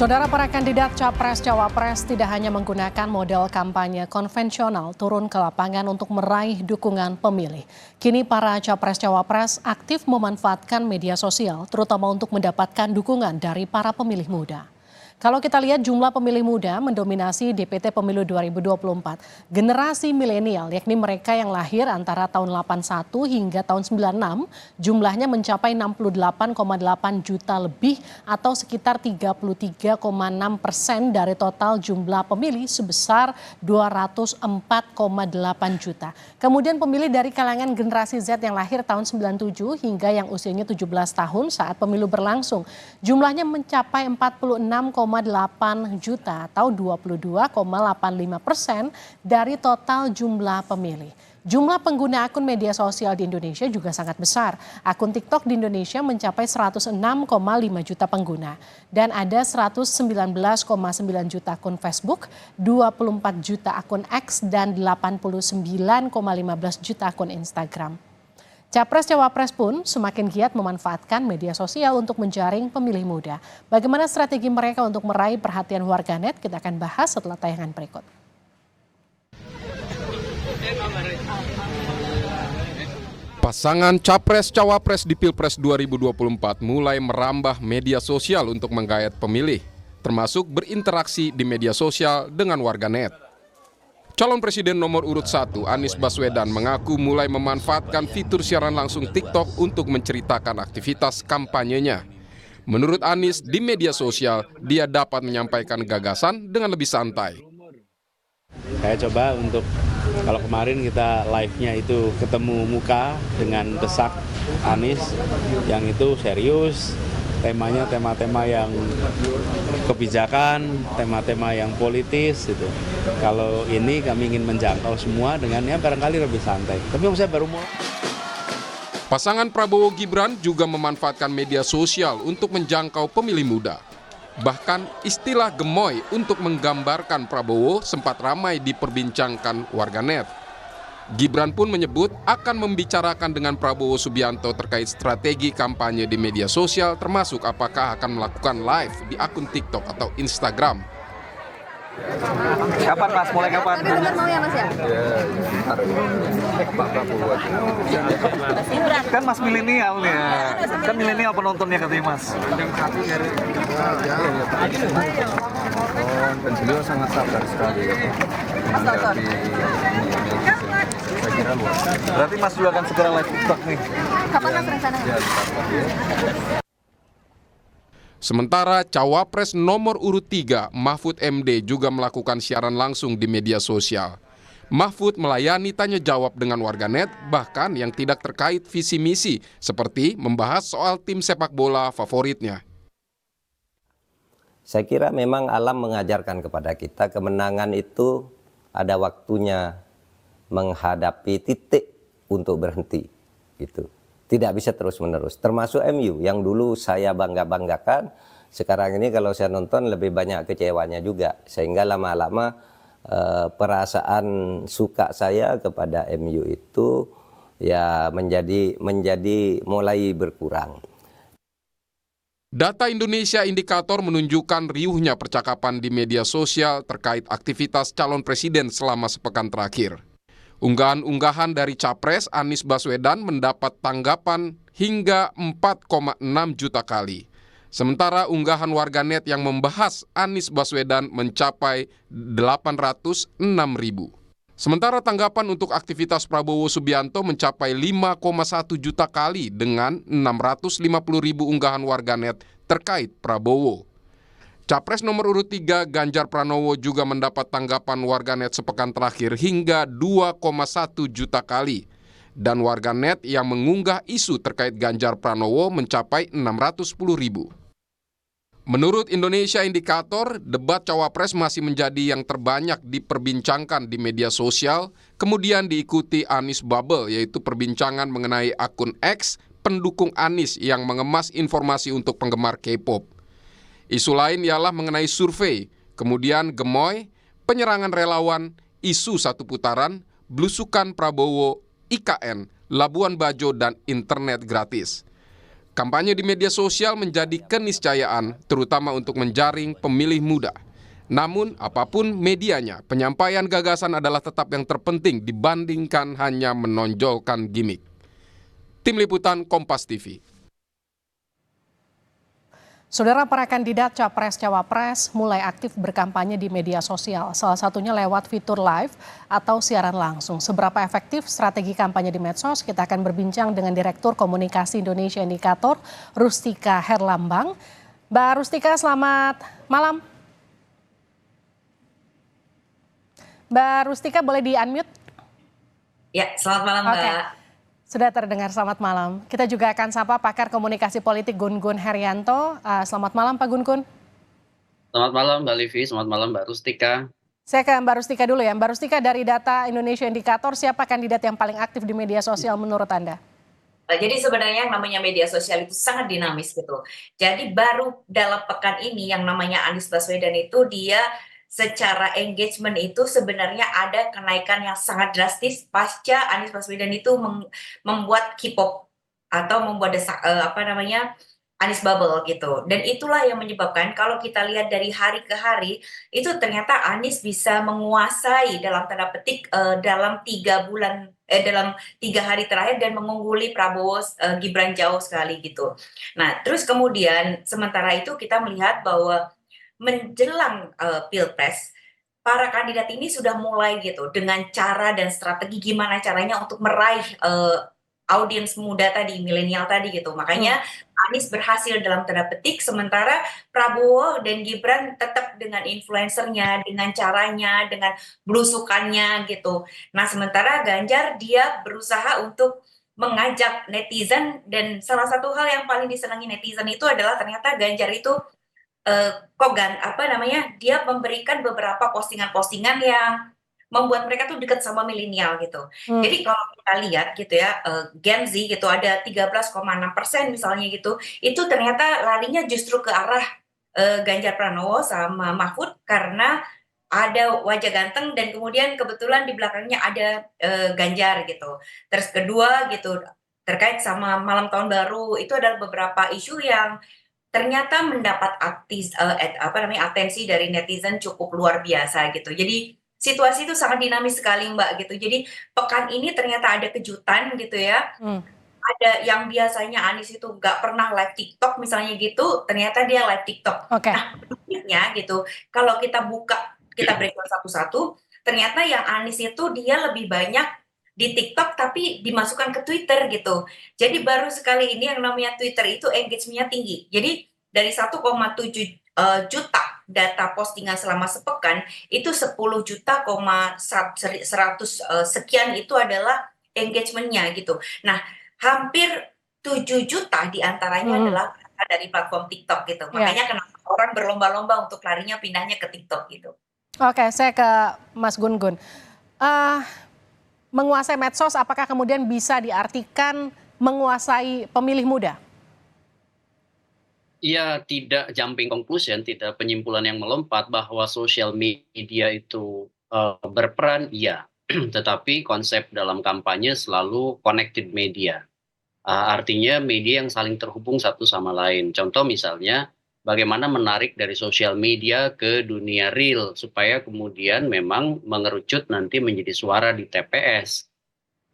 Saudara, para kandidat Capres-Cawapres tidak hanya menggunakan model kampanye konvensional turun ke lapangan untuk meraih dukungan pemilih. Kini para Capres-Cawapres aktif memanfaatkan media sosial, terutama untuk mendapatkan dukungan dari para pemilih muda. Kalau kita lihat jumlah pemilih muda mendominasi DPT Pemilu 2024. Generasi milenial, yakni mereka yang lahir antara tahun 81 hingga tahun 96, jumlahnya mencapai 68,8 juta lebih atau sekitar 33,6% dari total jumlah pemilih sebesar 204,8 juta. Kemudian pemilih dari kalangan generasi Z yang lahir tahun 97 hingga yang usianya 17 tahun saat pemilu berlangsung, jumlahnya mencapai 46,8 juta atau 22,85% dari total jumlah pemilih. Jumlah pengguna akun media sosial di Indonesia juga sangat besar. Akun TikTok di Indonesia mencapai 106,5 juta pengguna. Dan ada 119,9 juta akun Facebook, 24 juta akun X, dan 89,15 juta akun Instagram. Capres-Cawapres pun semakin giat memanfaatkan media sosial untuk menjaring pemilih muda. Bagaimana strategi mereka untuk meraih perhatian warganet? Kita akan bahas setelah tayangan berikut. Pasangan Capres-Cawapres di Pilpres 2024 mulai merambah media sosial untuk menggayat pemilih, termasuk berinteraksi di media sosial dengan warganet. Calon Presiden nomor urut 1, Anies Baswedan, mengaku mulai memanfaatkan fitur siaran langsung TikTok untuk menceritakan aktivitas kampanyenya. Menurut Anies, di media sosial, dia dapat menyampaikan gagasan dengan lebih santai. Saya coba untuk, kalau kemarin kita live-nya itu ketemu muka dengan desak Anies, yang itu serius, temanya tema-tema yang kebijakan, tema-tema yang politis gitu. Kalau ini kami ingin menjangkau semua dengan yang barangkali lebih santai. Tapi saya baru mulai. Pasangan Prabowo Gibran juga memanfaatkan media sosial untuk menjangkau pemilih muda. Bahkan istilah gemoy untuk menggambarkan Prabowo sempat ramai diperbincangkan warganet. Gibran pun menyebut akan membicarakan dengan Prabowo Subianto terkait strategi kampanye di media sosial, termasuk apakah akan melakukan live di akun TikTok atau Instagram. Kapan Mas? Mulai kapan? Tapi benar mau ya Mas ya? Kan Mas milenial nih ya. Kan milenial penontonnya katanya Mas. Dan beliau sangat sabar sekali menghadapi saya kira luar. Berarti Mas juga akan segera live TikTok nih. Kapan Mas rencananya? Sementara Cawapres nomor urut 3, Mahfud MD, juga melakukan siaran langsung di media sosial. Mahfud melayani tanya jawab dengan warganet, bahkan yang tidak terkait visi misi, seperti membahas soal tim sepak bola favoritnya. Saya kira memang alam mengajarkan kepada kita kemenangan itu ada waktunya menghadapi titik untuk berhenti. Gitu. Tidak bisa terus-menerus. Termasuk MU yang dulu saya bangga-banggakan, sekarang ini kalau saya nonton lebih banyak kecewanya juga. Sehingga lama-lama perasaan suka saya kepada MU itu ya menjadi mulai berkurang. Data Indonesia Indikator menunjukkan riuhnya percakapan di media sosial terkait aktivitas calon presiden selama sepekan terakhir. Unggahan-unggahan dari Capres Anies Baswedan mendapat tanggapan hingga 4,6 juta kali. Sementara unggahan warganet yang membahas Anies Baswedan mencapai 806 ribu. Sementara tanggapan untuk aktivitas Prabowo Subianto mencapai 5,1 juta kali dengan 650 ribu unggahan warganet terkait Prabowo. Capres nomor urut 3 Ganjar Pranowo juga mendapat tanggapan warganet sepekan terakhir hingga 2,1 juta kali. Dan warganet yang mengunggah isu terkait Ganjar Pranowo mencapai 610 ribu. Menurut Indonesia Indikator, debat Cawapres masih menjadi yang terbanyak diperbincangkan di media sosial, kemudian diikuti Anies Bubble, yaitu perbincangan mengenai akun X pendukung Anies yang mengemas informasi untuk penggemar K-pop. Isu lain ialah mengenai survei, kemudian gemoy, penyerangan relawan, isu satu putaran, belusukan Prabowo, IKN, Labuan Bajo, dan internet gratis. Kampanye di media sosial menjadi keniscayaan, terutama untuk menjaring pemilih muda. Namun, apapun medianya, penyampaian gagasan adalah tetap yang terpenting dibandingkan hanya menonjolkan gimmick. Tim Liputan Kompas TV. Saudara, para kandidat Capres-Cawapres mulai aktif berkampanye di media sosial, salah satunya lewat fitur live atau siaran langsung. Seberapa efektif strategi kampanye di medsos? Kita akan berbincang dengan Direktur Komunikasi Indonesia Indikator, Rustika Herlambang. Mbak Rustika, selamat malam. Mbak Rustika, boleh di-unmute? Ya, selamat malam Mbak. Oke. Sudah terdengar, selamat malam. Kita juga akan sapa pakar komunikasi politik Gun-Gun Herianto. Selamat malam Pak Gun-Gun. Selamat malam Mbak Livi, selamat malam Mbak Rustika. Saya ke Mbak Rustika dulu ya. Mbak Rustika, dari data Indonesia Indikator, siapa kandidat yang paling aktif di media sosial menurut Anda? Jadi sebenarnya yang namanya media sosial itu sangat dinamis gitu. Jadi baru dalam pekan ini yang namanya Anies Baswedan itu dia secara engagement itu sebenarnya ada kenaikan yang sangat drastis pasca Anies Baswedan itu membuat K-pop atau membuat Anies Bubble gitu. Dan itulah yang menyebabkan kalau kita lihat dari hari ke hari itu ternyata Anies bisa menguasai dalam tanda petik dalam 3 hari terakhir dan mengungguli Prabowo Gibran jauh sekali gitu. Nah, terus kemudian sementara itu kita melihat bahwa menjelang Pilpres, para kandidat ini sudah mulai gitu dengan cara dan strategi gimana caranya untuk meraih audiens muda tadi, milenial tadi gitu. Makanya Anies berhasil dalam tanda petik, sementara Prabowo dan Gibran tetap dengan influencernya, dengan caranya, dengan belusukannya gitu. Nah, sementara Ganjar dia berusaha untuk mengajak netizen, dan salah satu hal yang paling disenangi netizen itu adalah ternyata Ganjar itu dia memberikan beberapa postingan-postingan yang membuat mereka tuh dekat sama milenial gitu. Jadi kalau kita lihat gitu ya, Gen Z gitu ada 13,6% misalnya gitu, itu ternyata larinya justru ke arah Ganjar Pranowo sama Mahfud karena ada wajah ganteng dan kemudian kebetulan di belakangnya ada Ganjar gitu. Terus kedua gitu, terkait sama malam tahun baru, itu adalah beberapa isu yang ternyata mendapat atensi dari netizen cukup luar biasa gitu. Jadi situasi itu sangat dinamis sekali Mbak gitu. Jadi pekan ini ternyata ada kejutan gitu ya. Ada yang biasanya Anies itu nggak pernah live TikTok misalnya gitu, ternyata dia live TikTok. Oke. Nah, uniknya gitu, kalau kita breakdown satu-satu, ternyata yang Anies itu dia lebih banyak di TikTok tapi dimasukkan ke Twitter gitu. Jadi baru sekali ini yang namanya Twitter itu engagement-nya tinggi. Jadi dari 1,7 juta data postingan selama sepekan, itu 10 juta, 100 sekian itu adalah engagement-nya gitu. Nah, hampir 7 juta diantaranya adalah dari platform TikTok gitu. Makanya kenapa orang berlomba-lomba untuk larinya pindahnya ke TikTok gitu. Oke, saya ke Mas Gun-Gun. Menguasai medsos, apakah kemudian bisa diartikan menguasai pemilih muda? Iya, tidak jumping conclusion, tidak penyimpulan yang melompat bahwa sosial media itu berperan, iya. Tetapi konsep dalam kampanye selalu connected media. Artinya media yang saling terhubung satu sama lain. Contoh misalnya, bagaimana menarik dari sosial media ke dunia real supaya kemudian memang mengerucut nanti menjadi suara di TPS.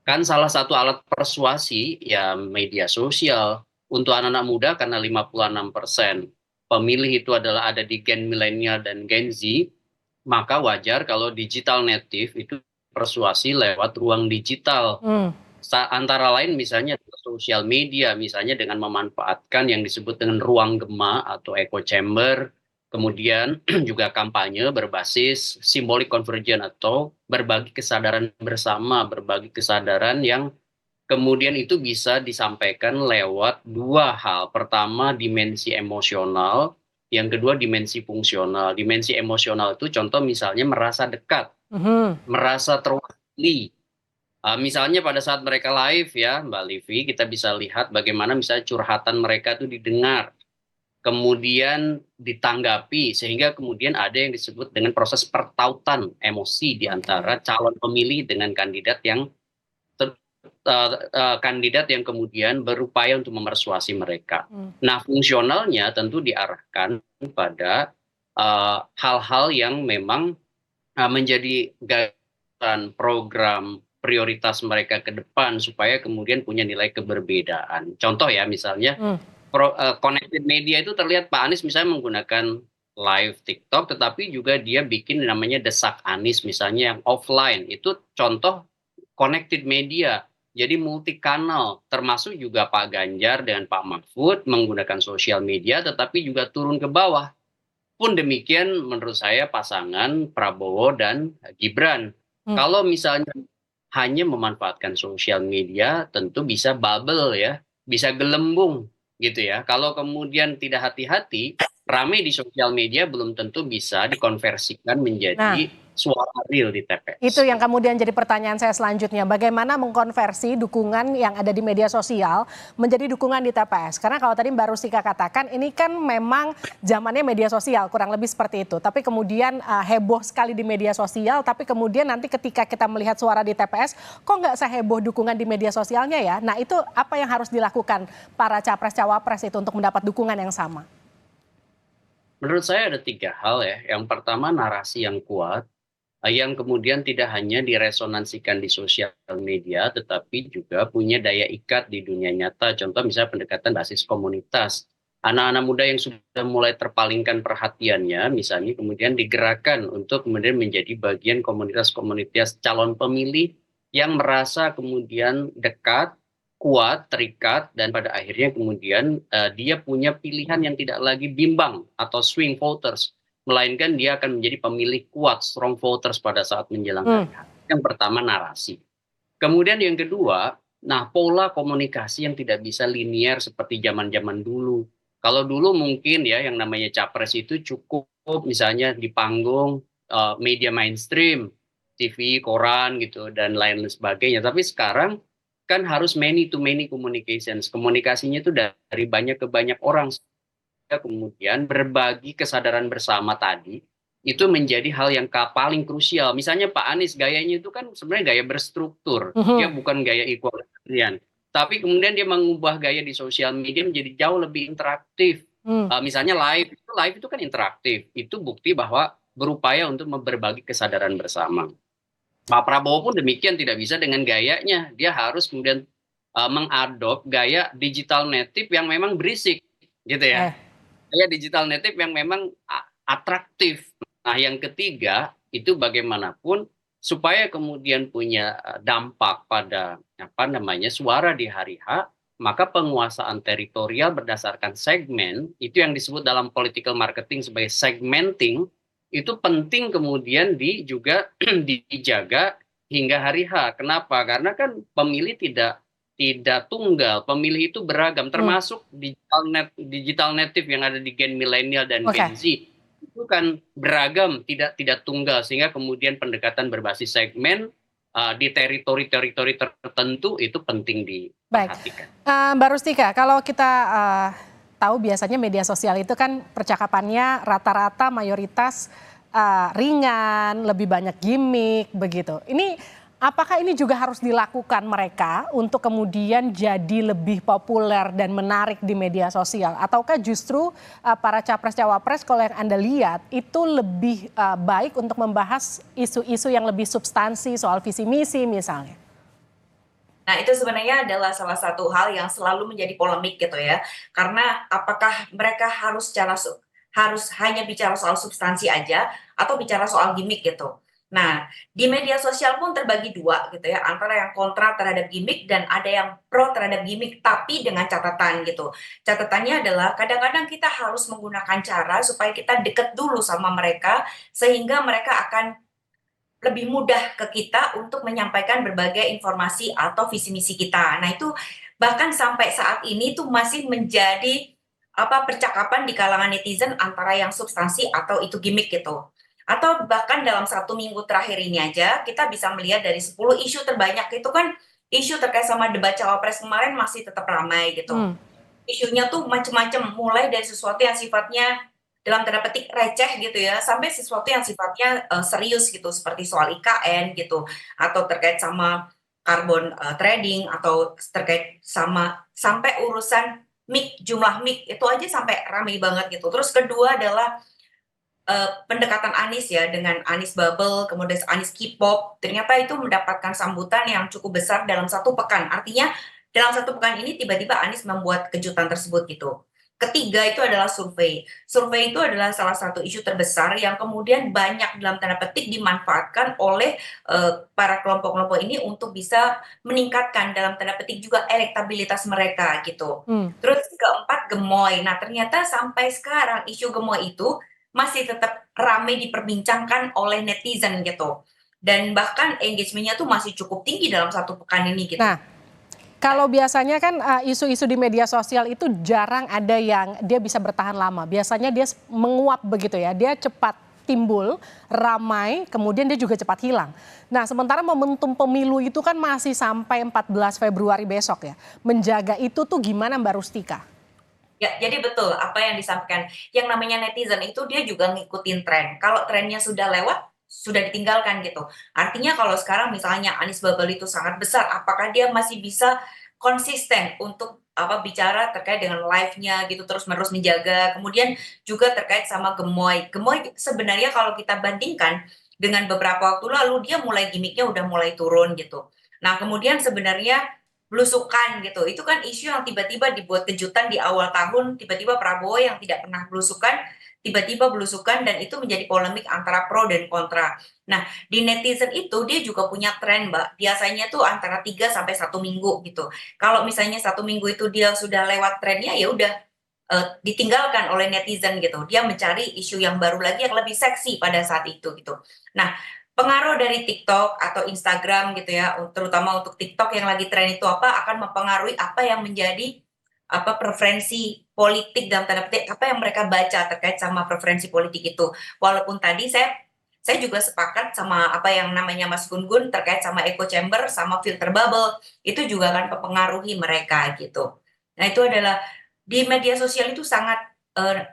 Kan salah satu alat persuasi ya media sosial untuk anak-anak muda karena 56% pemilih itu adalah ada di gen milenial dan Gen Z, maka wajar kalau digital native itu persuasi lewat ruang digital. Antara lain misalnya sosial media, misalnya dengan memanfaatkan yang disebut dengan ruang gema atau echo chamber, kemudian juga kampanye berbasis symbolic convergence atau berbagi kesadaran bersama, berbagi kesadaran yang kemudian itu bisa disampaikan lewat dua hal. Pertama, dimensi emosional, yang kedua dimensi fungsional. Dimensi emosional itu contoh misalnya merasa dekat, merasa terwakili. Misalnya pada saat mereka live ya Mbak Livi, kita bisa lihat bagaimana misalnya curhatan mereka itu didengar, kemudian ditanggapi, sehingga kemudian ada yang disebut dengan proses pertautan emosi di antara calon pemilih dengan kandidat yang kandidat yang kemudian berupaya untuk memersuasi mereka. Nah, fungsionalnya tentu diarahkan pada hal-hal yang memang menjadi gagasan program prioritas mereka ke depan supaya kemudian punya nilai keberbedaan. Contoh ya, misalnya connected media itu terlihat Pak Anies misalnya menggunakan live TikTok, tetapi juga dia bikin namanya Desak Anies misalnya yang offline. Itu contoh connected media. Jadi multi kanal, termasuk juga Pak Ganjar dengan Pak Mahfud menggunakan sosial media, tetapi juga turun ke bawah. Pun demikian menurut saya pasangan Prabowo dan Gibran. Kalau misalnya hanya memanfaatkan sosial media, tentu bisa bubble ya, bisa gelembung gitu ya. Kalau kemudian tidak hati-hati, ramai di sosial media belum tentu bisa dikonversikan menjadi suara real di TPS. Itu yang kemudian jadi pertanyaan saya selanjutnya. Bagaimana mengkonversi dukungan yang ada di media sosial menjadi dukungan di TPS? Karena kalau tadi Mbak Rustika katakan, ini kan memang zamannya media sosial, kurang lebih seperti itu. Tapi kemudian heboh sekali di media sosial, tapi kemudian nanti ketika kita melihat suara di TPS, kok nggak seheboh dukungan di media sosialnya ya? Nah itu apa yang harus dilakukan para capres-cawapres itu untuk mendapat dukungan yang sama? Menurut saya ada 3 hal ya. Yang pertama narasi yang kuat, yang kemudian tidak hanya diresonansikan di sosial media, tetapi juga punya daya ikat di dunia nyata. Contoh misalnya pendekatan basis komunitas. Anak-anak muda yang sudah mulai terpalingkan perhatiannya, misalnya kemudian digerakkan untuk kemudian menjadi bagian komunitas-komunitas calon pemilih yang merasa kemudian dekat, kuat, terikat, dan pada akhirnya kemudian dia punya pilihan yang tidak lagi bimbang atau swing voters, melainkan dia akan menjadi pemilih kuat, strong voters pada saat menjelang hari H. Yang pertama narasi. Kemudian yang kedua, pola komunikasi yang tidak bisa linear seperti zaman-zaman dulu. Kalau dulu mungkin ya yang namanya capres itu cukup misalnya di panggung media mainstream, TV, koran gitu dan lain sebagainya. Tapi sekarang kan harus many to many communications. Komunikasinya itu dari banyak ke banyak orang. Kemudian berbagi kesadaran bersama tadi itu menjadi hal yang paling krusial. Misalnya Pak Anies gayanya itu kan sebenarnya gaya berstruktur, dia bukan gaya egalitarian. Tapi kemudian dia mengubah gaya di sosial media menjadi jauh lebih interaktif. Misalnya live itu kan interaktif. Itu bukti bahwa berupaya untuk berbagi kesadaran bersama. Pak Prabowo pun demikian, tidak bisa dengan gayanya. Dia harus kemudian mengadop gaya digital native yang memang berisik, gitu ya. Gaya digital native yang memang atraktif. Nah, yang ketiga itu bagaimanapun supaya kemudian punya dampak pada suara di hari H, maka penguasaan teritorial berdasarkan segmen itu yang disebut dalam political marketing sebagai segmenting itu penting kemudian juga dijaga hingga hari H. Kenapa? Karena kan pemilih tidak tunggal, pemilih itu beragam, termasuk digital native yang ada di gen milenial dan Gen Z itu kan beragam, tidak tunggal, sehingga kemudian pendekatan berbasis segmen di teritori-teritori tertentu itu penting diperhatikan. Mbak Rustika, kalau kita tahu biasanya media sosial itu kan percakapannya rata-rata mayoritas ringan, lebih banyak gimmick begitu. Apakah ini juga harus dilakukan mereka untuk kemudian jadi lebih populer dan menarik di media sosial? Ataukah justru para capres-cawapres kalau yang Anda lihat itu lebih baik untuk membahas isu-isu yang lebih substansi soal visi misi misalnya? Nah, itu sebenarnya adalah salah satu hal yang selalu menjadi polemik gitu ya. Karena apakah mereka harus hanya bicara soal substansi aja atau bicara soal gimmick gitu. Nah, di media sosial pun terbagi 2 gitu ya, antara yang kontra terhadap gimmick dan ada yang pro terhadap gimmick, tapi dengan catatan gitu. Catatannya adalah kadang-kadang kita harus menggunakan cara supaya kita deket dulu sama mereka, sehingga mereka akan lebih mudah ke kita untuk menyampaikan berbagai informasi atau visi misi kita. Nah, itu bahkan sampai saat ini tuh masih menjadi percakapan di kalangan netizen antara yang substansi atau itu gimmick gitu. Atau bahkan dalam 1 minggu terakhir ini aja kita bisa melihat dari 10 isu terbanyak itu kan isu terkait sama debat cawapres kemarin masih tetap ramai gitu. Isunya tuh macam-macam, mulai dari sesuatu yang sifatnya dalam tanda petik receh gitu ya, sampai sesuatu yang sifatnya serius gitu, seperti soal IKN gitu, atau terkait sama carbon trading atau terkait sama sampai urusan mic, jumlah mic itu aja sampai ramai banget gitu. Terus kedua adalah pendekatan Anies ya dengan Anies Bubble, kemudian Anies K-pop, ternyata itu mendapatkan sambutan yang cukup besar dalam 1 pekan. Artinya dalam 1 pekan ini tiba-tiba Anies membuat kejutan tersebut gitu. Ketiga itu adalah survei. Survei itu adalah salah satu isu terbesar yang kemudian banyak dalam tanda petik dimanfaatkan oleh para kelompok-kelompok ini untuk bisa meningkatkan dalam tanda petik juga elektabilitas mereka gitu. Terus keempat gemoy. Nah ternyata sampai sekarang isu gemoy itu masih tetap ramai diperbincangkan oleh netizen gitu. Dan bahkan engagement-nya tuh masih cukup tinggi dalam 1 pekan ini gitu. Nah, kalau biasanya kan isu-isu di media sosial itu jarang ada yang dia bisa bertahan lama. Biasanya dia menguap begitu ya, dia cepat timbul, ramai, kemudian dia juga cepat hilang. Nah, sementara momentum pemilu itu kan masih sampai 14 Februari besok ya. Menjaga itu tuh gimana Mbak Rustika? Ya, jadi betul apa yang disampaikan. Yang namanya netizen itu dia juga ngikutin tren. Kalau trennya sudah lewat, sudah ditinggalkan gitu. Artinya kalau sekarang misalnya Anies Bubble itu sangat besar, apakah dia masih bisa konsisten untuk bicara terkait dengan live-nya gitu terus-menerus menjaga. Kemudian juga terkait sama gemoy. Gemoy sebenarnya kalau kita bandingkan dengan beberapa waktu lalu dia mulai gimmicknya udah mulai turun gitu. Nah, kemudian sebenarnya belusukan gitu, itu kan isu yang tiba-tiba dibuat kejutan di awal tahun, tiba-tiba Prabowo yang tidak pernah belusukan, tiba-tiba belusukan dan itu menjadi polemik antara pro dan kontra. Nah, di netizen itu dia juga punya tren Mbak, biasanya tuh antara 3 sampai 1 minggu gitu. Kalau misalnya 1 minggu itu dia sudah lewat trennya, ya udah ditinggalkan oleh netizen gitu, dia mencari isu yang baru lagi yang lebih seksi pada saat itu gitu. Nah, pengaruh dari TikTok atau Instagram gitu ya, terutama untuk TikTok yang lagi tren itu akan mempengaruhi apa yang menjadi preferensi politik dalam tanda petik, apa yang mereka baca terkait sama preferensi politik itu. Walaupun tadi saya juga sepakat sama apa yang namanya Mas Gun-Gun terkait sama echo chamber sama filter bubble, itu juga akan mempengaruhi mereka gitu. Nah, itu adalah di media sosial itu sangat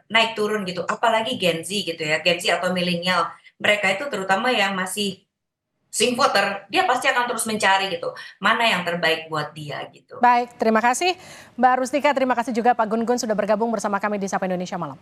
naik turun gitu, apalagi Gen Z gitu ya, Gen Z atau milenial. Mereka itu terutama yang masih swing voter, dia pasti akan terus mencari gitu, mana yang terbaik buat dia gitu. Baik, terima kasih Mbak Rustika, terima kasih juga Pak Gun-Gun sudah bergabung bersama kami di Sapa Indonesia Malam.